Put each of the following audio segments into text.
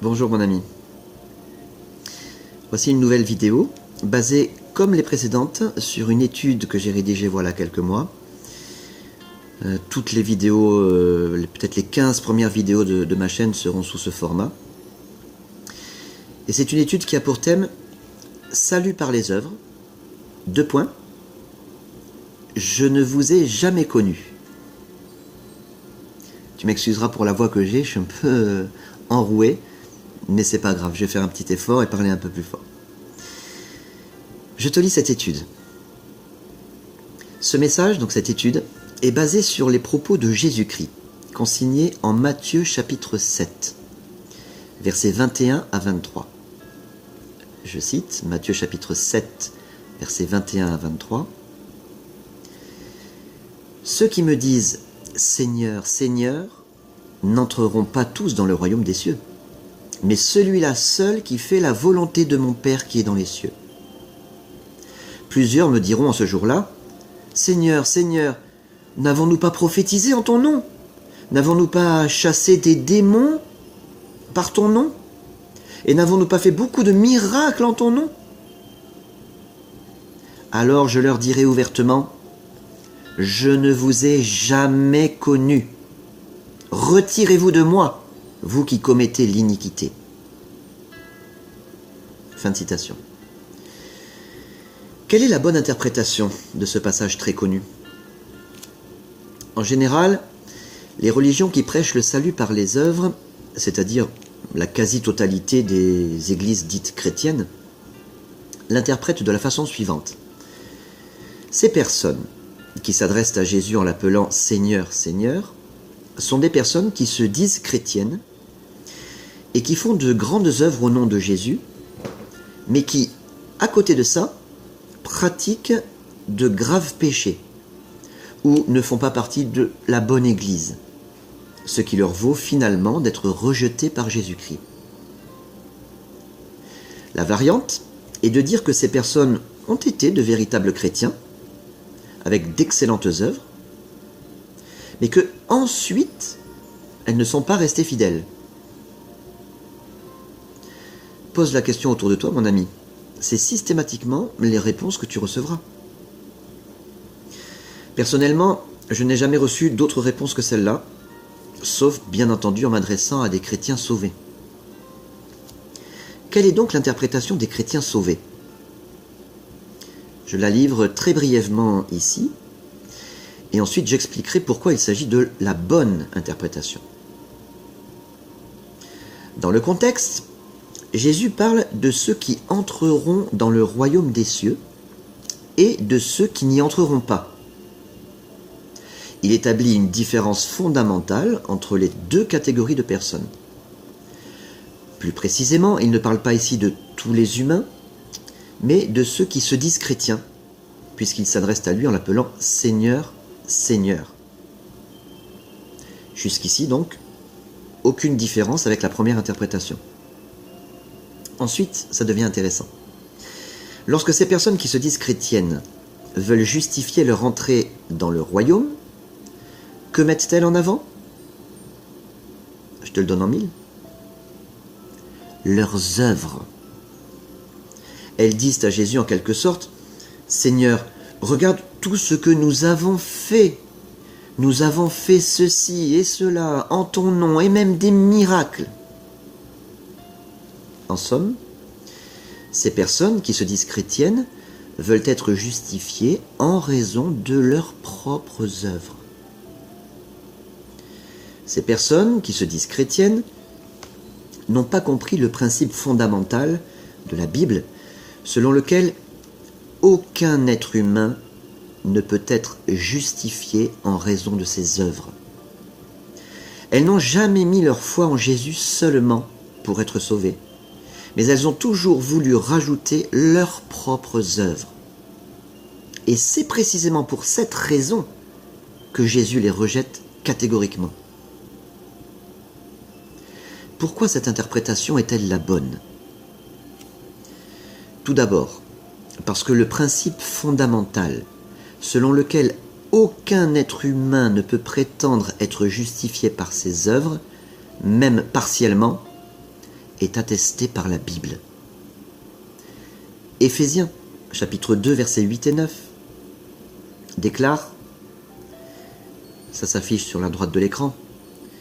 Bonjour mon ami. Voici une nouvelle vidéo basée comme les précédentes sur une étude que j'ai rédigée voilà quelques mois. Toutes les vidéos, peut-être les 15 premières vidéos de ma chaîne seront sous ce format. Et c'est une étude qui a pour thème « Salut par les œuvres », 2 points, « Je ne vous ai jamais connu ». Tu m'excuseras pour la voix que j'ai, je suis un peu enroué, mais c'est pas grave, je vais faire un petit effort et parler un peu plus fort. Je te lis cette étude. Ce message, donc cette étude, est basé sur les propos de Jésus-Christ, consignés en Matthieu chapitre 7, versets 21 à 23. Je cite Matthieu chapitre 7, versets 21 à 23. « Ceux qui me disent « Seigneur, Seigneur » n'entreront pas tous dans le royaume des cieux, mais celui-là seul qui fait la volonté de mon Père qui est dans les cieux. Plusieurs me diront en ce jour-là, « Seigneur, Seigneur, n'avons-nous pas prophétisé en ton nom? N'avons-nous pas chassé des démons par ton nom? Et n'avons-nous pas fait beaucoup de miracles en ton nom? » Alors je leur dirai ouvertement, « Je ne vous ai jamais connu. Retirez-vous de moi, vous qui commettez l'iniquité. » Fin de citation. Quelle est la bonne interprétation de ce passage très connu? En général, les religions qui prêchent le salut par les œuvres, c'est-à-dire la quasi-totalité des églises dites chrétiennes, l'interprètent de la façon suivante. Ces personnes qui s'adressent à Jésus en l'appelant « Seigneur, Seigneur » sont des personnes qui se disent chrétiennes et qui font de grandes œuvres au nom de Jésus, mais qui, à côté de ça, pratiquent de graves péchés ou ne font pas partie de la bonne Église, ce qui leur vaut finalement d'être rejetés par Jésus-Christ. La variante est de dire que ces personnes ont été de véritables chrétiens, avec d'excellentes œuvres, mais que ensuite elles ne sont pas restées fidèles. Pose la question autour de toi, mon ami. C'est systématiquement les réponses que tu recevras. Personnellement, je n'ai jamais reçu d'autres réponses que celle-là, sauf bien entendu en m'adressant à des chrétiens sauvés. Quelle est donc l'interprétation des chrétiens sauvés? Je la livre très brièvement ici, et ensuite j'expliquerai pourquoi il s'agit de la bonne interprétation. Dans le contexte, Jésus parle de ceux qui entreront dans le royaume des cieux et de ceux qui n'y entreront pas. Il établit une différence fondamentale entre les deux catégories de personnes. Plus précisément, il ne parle pas ici de tous les humains, mais de ceux qui se disent chrétiens, puisqu'il s'adresse à lui en l'appelant « Seigneur, Seigneur ». Jusqu'ici donc, aucune différence avec la première interprétation. Ensuite, ça devient intéressant. Lorsque ces personnes qui se disent chrétiennes veulent justifier leur entrée dans le royaume, que mettent-elles en avant? Je te le donne en mille. Leurs œuvres. Elles disent à Jésus en quelque sorte, « Seigneur, regarde tout ce que nous avons fait. Nous avons fait ceci et cela en ton nom et même des miracles. » En somme, ces personnes qui se disent chrétiennes veulent être justifiées en raison de leurs propres œuvres. Ces personnes qui se disent chrétiennes n'ont pas compris le principe fondamental de la Bible, selon lequel aucun être humain ne peut être justifié en raison de ses œuvres. Elles n'ont jamais mis leur foi en Jésus seulement pour être sauvées, mais elles ont toujours voulu rajouter leurs propres œuvres. Et c'est précisément pour cette raison que Jésus les rejette catégoriquement. Pourquoi cette interprétation est-elle la bonne? Tout d'abord, parce que le principe fondamental selon lequel aucun être humain ne peut prétendre être justifié par ses œuvres, même partiellement, est attesté par la Bible. Éphésiens, chapitre 2, versets 8 et 9, déclare, ça s'affiche sur la droite de l'écran,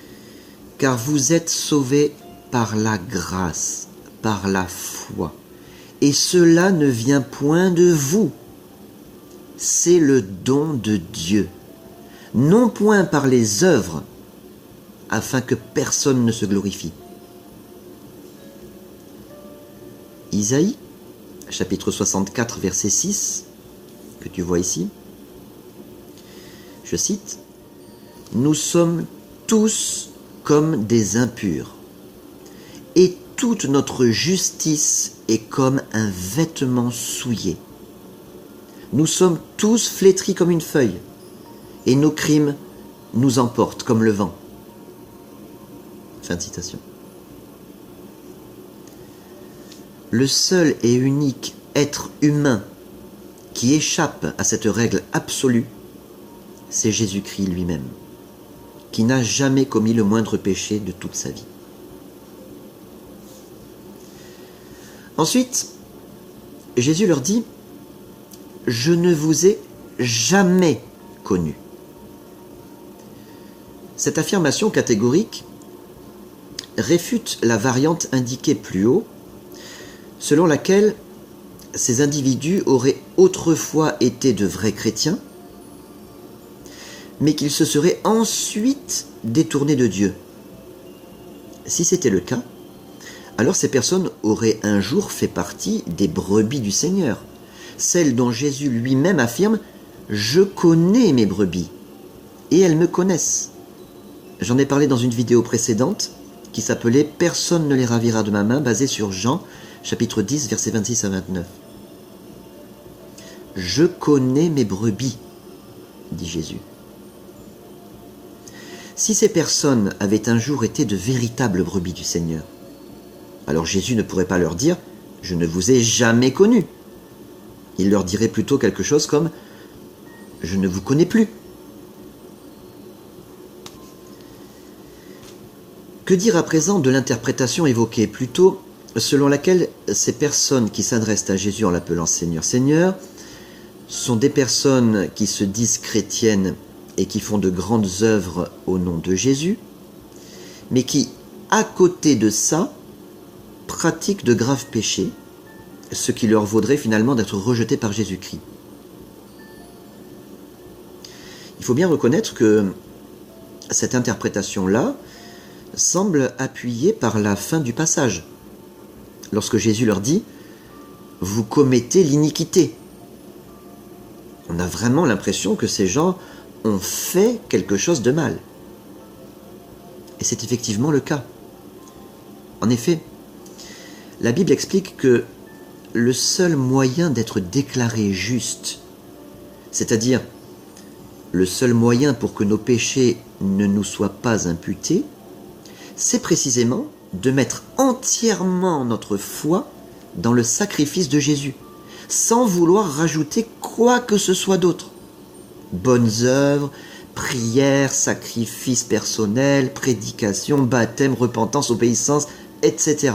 « Car vous êtes sauvés par la grâce, par la foi, et cela ne vient point de vous, c'est le don de Dieu, non point par les œuvres, afin que personne ne se glorifie. » Isaïe, chapitre 64, verset 6, que tu vois ici, je cite, « Nous sommes tous comme des impurs, et toute notre justice est comme un vêtement souillé. Nous sommes tous flétris comme une feuille, et nos crimes nous emportent comme le vent. » Fin de citation. Le seul et unique être humain qui échappe à cette règle absolue, c'est Jésus-Christ lui-même, qui n'a jamais commis le moindre péché de toute sa vie. Ensuite, Jésus leur dit « Je ne vous ai jamais connu ». Cette affirmation catégorique réfute la variante indiquée plus haut, selon laquelle ces individus auraient autrefois été de vrais chrétiens, mais qu'ils se seraient ensuite détournés de Dieu. Si c'était le cas, alors ces personnes auraient un jour fait partie des brebis du Seigneur, celles dont Jésus lui-même affirme « Je connais mes brebis, et elles me connaissent ». J'en ai parlé dans une vidéo précédente qui s'appelait « Personne ne les ravira de ma main », basée sur Jean, chapitre 10, versets 26 à 29. « Je connais mes brebis », dit Jésus. Si ces personnes avaient un jour été de véritables brebis du Seigneur, alors Jésus ne pourrait pas leur dire « Je ne vous ai jamais connu ». Il leur dirait plutôt quelque chose comme « Je ne vous connais plus ». Que dire à présent de l'interprétation évoquée plus tôt, selon laquelle ces personnes qui s'adressent à Jésus en l'appelant Seigneur, Seigneur, sont des personnes qui se disent chrétiennes et qui font de grandes œuvres au nom de Jésus, mais qui, à côté de ça, pratiquent de graves péchés, ce qui leur vaudrait finalement d'être rejetés par Jésus-Christ. Il faut bien reconnaître que cette interprétation-là semble appuyée par la fin du passage, lorsque Jésus leur dit « Vous commettez l'iniquité ». On a vraiment l'impression que ces gens ont fait quelque chose de mal. Et c'est effectivement le cas. En effet, la Bible explique que le seul moyen d'être déclaré juste, c'est-à-dire le seul moyen pour que nos péchés ne nous soient pas imputés, c'est précisément de mettre entièrement notre foi dans le sacrifice de Jésus, sans vouloir rajouter quoi que ce soit d'autre. Bonnes œuvres, prières, sacrifices personnels, prédication, baptême, repentance, obéissance, etc.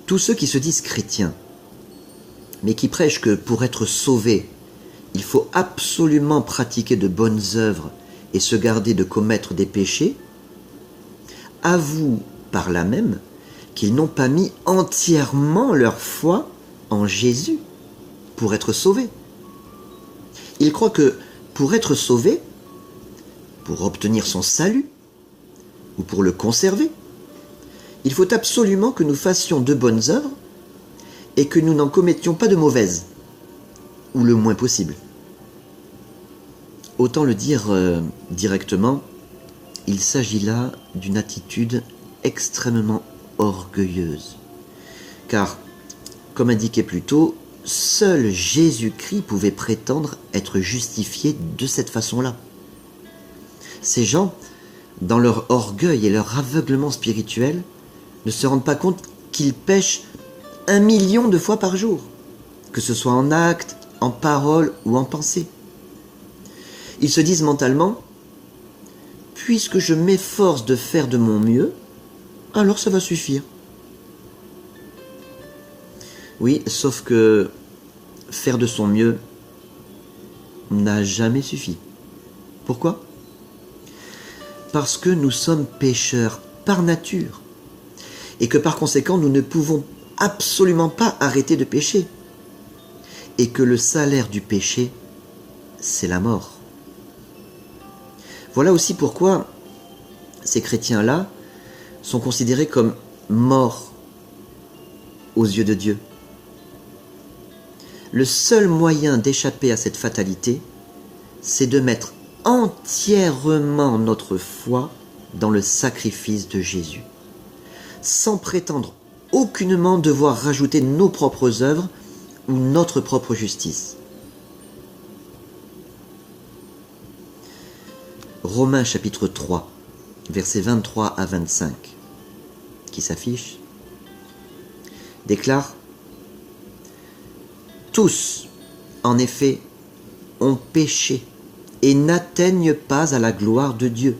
Tous ceux qui se disent chrétiens, mais qui prêchent que pour être sauvés, il faut absolument pratiquer de bonnes œuvres et se garder de commettre des péchés, avouent par là même qu'ils n'ont pas mis entièrement leur foi en Jésus pour être sauvés. Ils croient que pour être sauvés, pour obtenir son salut, ou pour le conserver, il faut absolument que nous fassions de bonnes œuvres et que nous n'en commettions pas de mauvaises, ou le moins possible. Autant le dire directement, il s'agit là d'une attitude extrêmement orgueilleuse. Car, comme indiqué plus tôt, seul Jésus-Christ pouvait prétendre être justifié de cette façon-là. Ces gens, dans leur orgueil et leur aveuglement spirituel, ne se rendent pas compte qu'ils pêchent 1 million de fois par jour, que ce soit en acte, en parole ou en pensée. Ils se disent mentalement « puisque je m'efforce de faire de mon mieux, alors ça va suffire. Oui, sauf que faire de son mieux n'a jamais suffi. Pourquoi ? Parce que nous sommes pécheurs par nature et que par conséquent nous ne pouvons absolument pas arrêter de pécher et que le salaire du péché, c'est la mort. Voilà aussi pourquoi ces chrétiens-là sont considérés comme morts aux yeux de Dieu. Le seul moyen d'échapper à cette fatalité, c'est de mettre entièrement notre foi dans le sacrifice de Jésus, sans prétendre aucunement devoir rajouter nos propres œuvres ou notre propre justice. Romains chapitre 3, versets 23 à 25, qui s'affiche, déclare « Tous, en effet, ont péché et n'atteignent pas à la gloire de Dieu.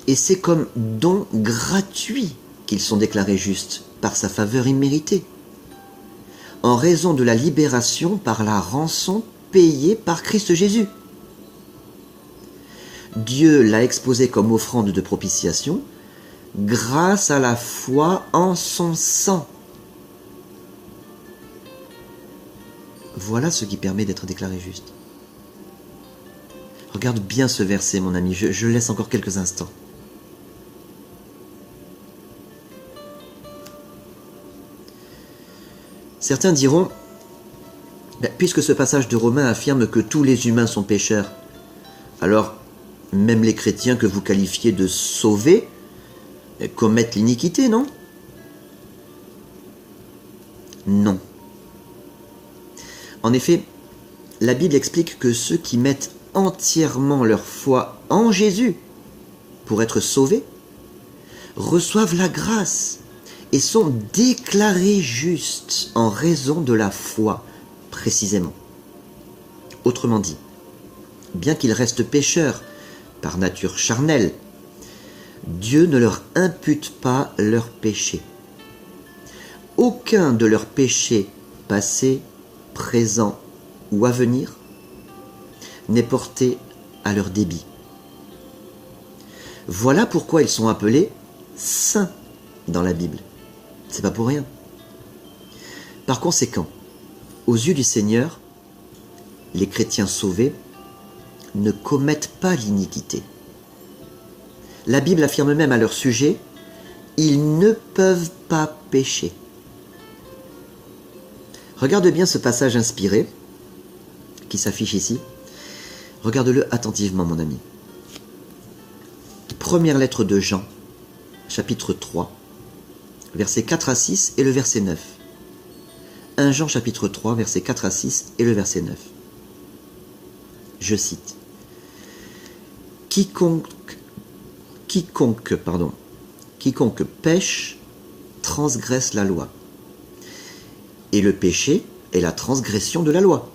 Et c'est comme don gratuit qu'ils sont déclarés justes par sa faveur imméritée, en raison de la libération par la rançon payée par Christ Jésus. Dieu l'a exposé comme offrande de propitiation grâce à la foi en son sang. » Voilà ce qui permet d'être déclaré juste. Regarde bien ce verset, mon ami, je laisse encore quelques instants. Certains diront, puisque ce passage de Romains affirme que tous les humains sont pécheurs, alors même les chrétiens que vous qualifiez de sauvés commettent l'iniquité, non ? Non. En effet, la Bible explique que ceux qui mettent entièrement leur foi en Jésus pour être sauvés reçoivent la grâce et sont déclarés justes en raison de la foi, précisément. Autrement dit, bien qu'ils restent pécheurs par nature charnelle, Dieu ne leur impute pas leurs péchés. Aucun de leurs péchés passés, présents ou à venir n'est porté à leur débit. Voilà pourquoi ils sont appelés saints dans la Bible. C'est pas pour rien. Par conséquent, aux yeux du Seigneur, les chrétiens sauvés ne commettent pas l'iniquité. La Bible affirme même à leur sujet, ils ne peuvent pas pécher. Regarde bien ce passage inspiré qui s'affiche ici. Regarde-le attentivement, mon ami. Première lettre de Jean, chapitre 3, versets 4 à 6 et le verset 9. 1 Jean chapitre 3, versets 4 à 6 et le verset 9. Je cite. Quiconque pêche transgresse la loi. Et le péché est la transgression de la loi.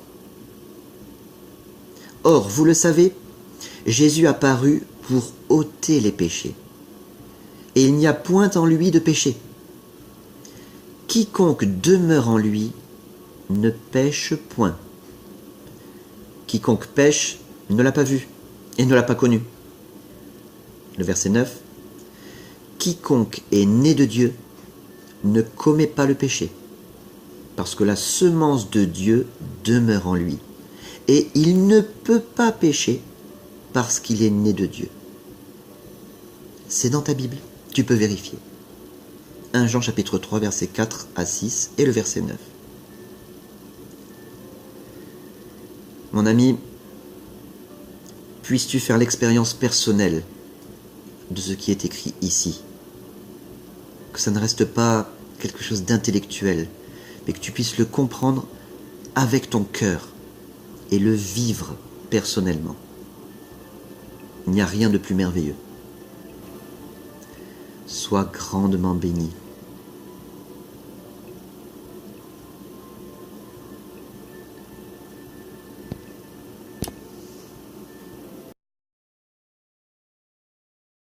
Or, vous le savez, Jésus apparut pour ôter les péchés. Et il n'y a point en lui de péché. Quiconque demeure en lui ne pêche point. Quiconque pêche ne l'a pas vu et ne l'a pas connu. Le verset 9. Quiconque est né de Dieu ne commet pas le péché, parce que la semence de Dieu demeure en lui. Et il ne peut pas pécher parce qu'il est né de Dieu. C'est dans ta Bible, tu peux vérifier. 1 Jean chapitre 3, versets 4 à 6 et le verset 9. Mon ami, puisses-tu faire l'expérience personnelle de ce qui est écrit ici. Que ça ne reste pas quelque chose d'intellectuel, mais que tu puisses le comprendre avec ton cœur et le vivre personnellement. Il n'y a rien de plus merveilleux. Sois grandement béni.